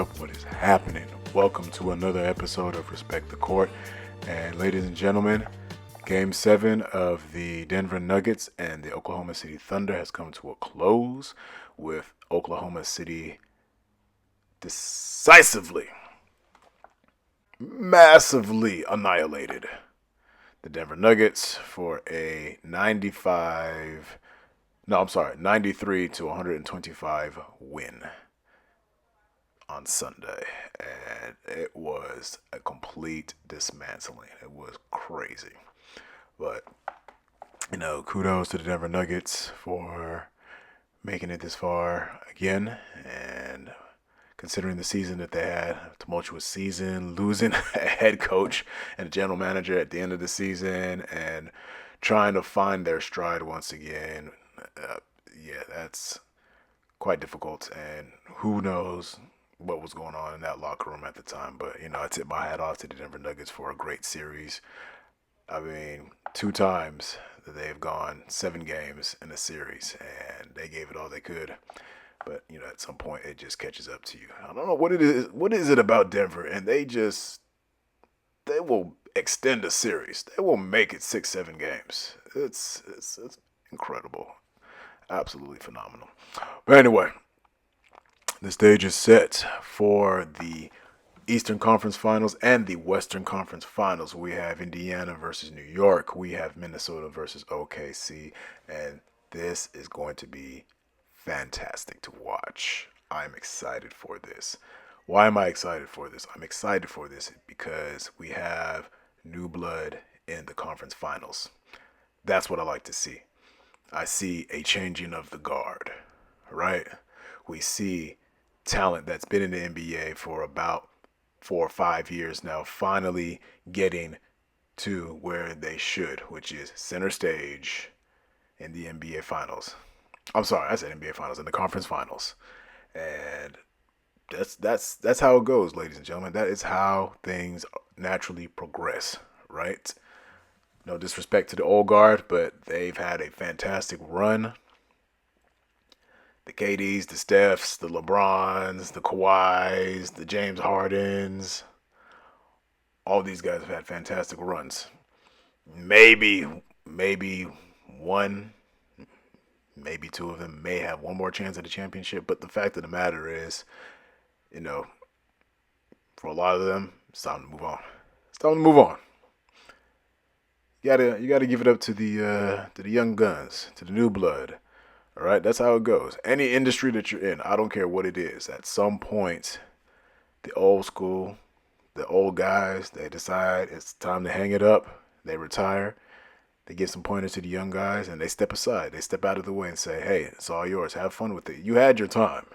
up? What is happening? Welcome to another episode of Respect the Court. And ladies and gentlemen, Game 7 of the Denver Nuggets and the Oklahoma City Thunder has come to a close with Oklahoma City decisively, massively annihilated the Denver Nuggets for a 93 to 125 win on Sunday, and it was a complete dismantling. It was crazy. But, kudos to the Denver Nuggets for making it this far again, and considering the season that they had, a tumultuous season, losing a head coach and a general manager at the end of the season, and trying to find their stride once again. That's quite difficult, and who knows what was going on in that locker room at the time. But, I tip my hat off to the Denver Nuggets for a great series. I mean, 2 times that they've gone 7 games in a series, and they gave it all they could. But, at some point, it just catches up to you. I don't know what it is. What is it about Denver? And they will extend a series. They will make it 6, 7 games. It's incredible. Absolutely phenomenal. But anyway, the stage is set for the Eastern Conference Finals and the Western Conference Finals. We have Indiana versus New York. We have Minnesota versus OKC. And this is going to be fantastic to watch. I'm excited for this. Why am I excited for this? I'm excited for this because we have new blood in the conference finals. That's what I like to see. I see a changing of the guard, right? We see talent that's been in the NBA for about 4 or 5 years now finally getting to where they should, which is center stage in the NBA Finals. I'm sorry, I said NBA Finals, in the conference finals. And that's how it goes, ladies and gentlemen. That is how things naturally progress, right? No disrespect to the old guard, but they've had a fantastic run. The KDs, the Stephs, the LeBrons, the Kawhis, the James Hardens, all these guys have had fantastic runs. Maybe one, maybe 2 of them may have one more chance at a championship, but the fact of the matter is, for a lot of them, it's time to move on. You gotta give it up to the young guns, to the new blood. All right, that's how it goes. Any industry that you're in, I don't care what it is. At some point, the old school, the old guys, they decide it's time to hang it up. They retire. They give some pointers to the young guys, and they step aside. They step out of the way and say, "Hey, it's all yours. Have fun with it. You had your time."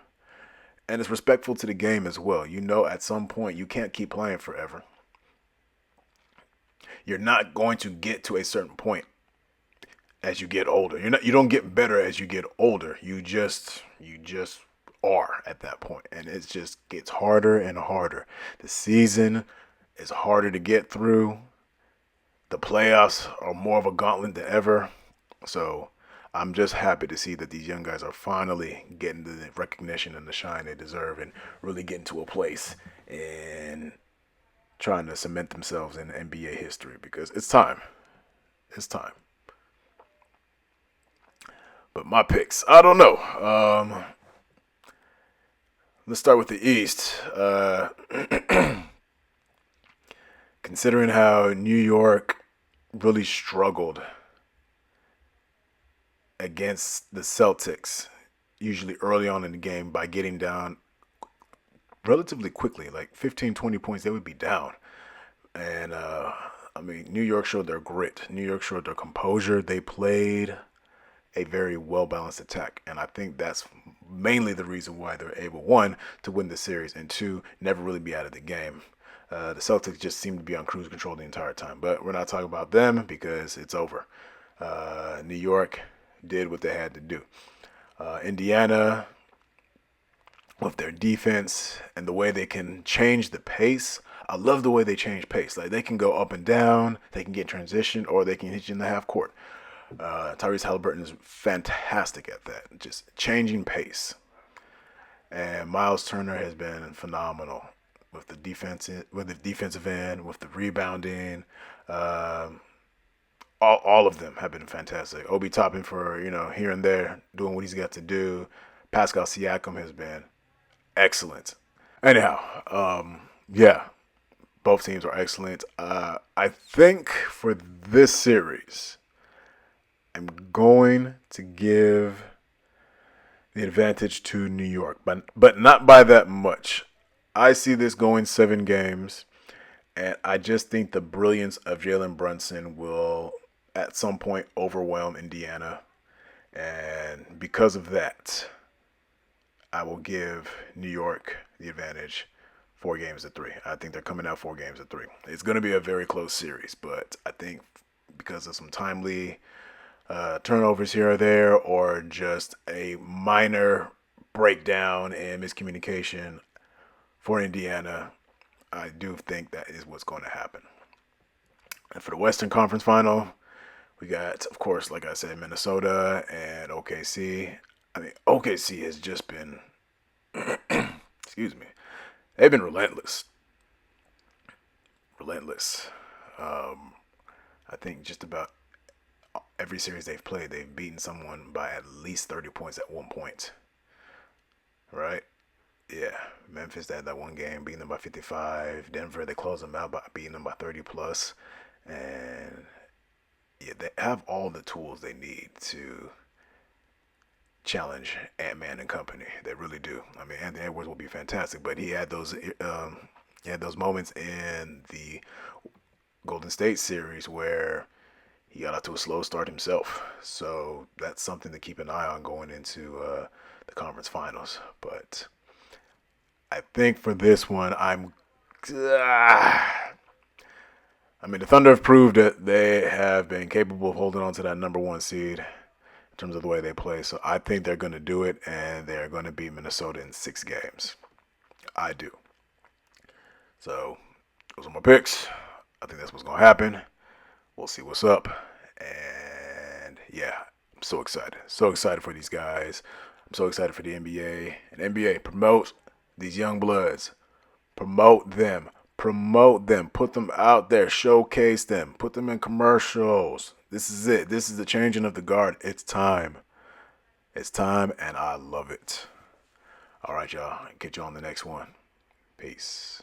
And it's respectful to the game as well. At some point, you can't keep playing forever. You're not going to get to a certain point as you get older. You don't get better as you get older. You just are at that point, and it just gets harder and harder. The season is harder to get through. The playoffs are more of a gauntlet than ever. So I'm just happy to see that these young guys are finally getting the recognition and the shine they deserve, and really getting to a place and trying to cement themselves in NBA history, because it's time. It's time. But my picks, I don't know. Let's start with the East. Considering how New York really struggled against the Celtics, usually early on in the game, by getting down relatively quickly, like 15, 20 points, they would be down. And, New York showed their grit. New York showed their composure. They played a very well-balanced attack. And I think that's mainly the reason why they're able, 1, to win the series, and 2, never really be out of the game. The Celtics just seem to be on cruise control the entire time. But we're not talking about them because it's over. New York did what they had to do. Indiana, with their defense and the way they can change the pace. I love the way they change pace. Like, they can go up and down, they can get transition, or they can hit you in the half court. Tyrese Halliburton is fantastic at that, just changing pace. And Miles Turner has been phenomenal with the defensive end, with the rebounding. Um, all of them have been fantastic. Obi Toppin for here and there doing what he's got to do. Pascal Siakam has been excellent. Anyhow, yeah, both teams are excellent. I think for this series, I'm going to give the advantage to New York, but not by that much. I see this going 7 games, and I just think the brilliance of Jalen Brunson will at some point overwhelm Indiana, and because of that, I will give New York the advantage 4 games to 3. I think they're coming out 4 games to 3. It's going to be a very close series, but I think because of some timely turnovers here or there, or just a minor breakdown and miscommunication for Indiana, I do think that is what's going to happen. And for the Western Conference Final, we got, of course, like I said, Minnesota and OKC. I mean, OKC has just been, excuse me, they've been relentless. Relentless. Um, I think just about every series they've played, they've beaten someone by at least 30 points at one point. Right? Yeah. Memphis, they had that one game, beating them by 55. Denver, they closed them out by beating them by 30 plus. And yeah, they have all the tools they need to challenge Ant-Man and company. They really do. I mean, Anthony Edwards will be fantastic, but he had those moments in the Golden State series where he got out to a slow start himself. So that's something to keep an eye on going into the conference finals. But I think for this one, I mean, the Thunder have proved that they have been capable of holding on to that number 1 seed in terms of the way they play. So I think they're going to do it, and they're going to beat Minnesota in 6 games. I do. So those are my picks. I think that's what's going to happen. We'll see what's up. And yeah, I'm so excited. So excited for these guys. I'm so excited for the NBA. And NBA, promote these young bloods. Promote them. Promote them. Put them out there. Showcase them. Put them in commercials. This is it. This is the changing of the guard. It's time. It's time, and I love it. All right, y'all. Get you on the next one. Peace.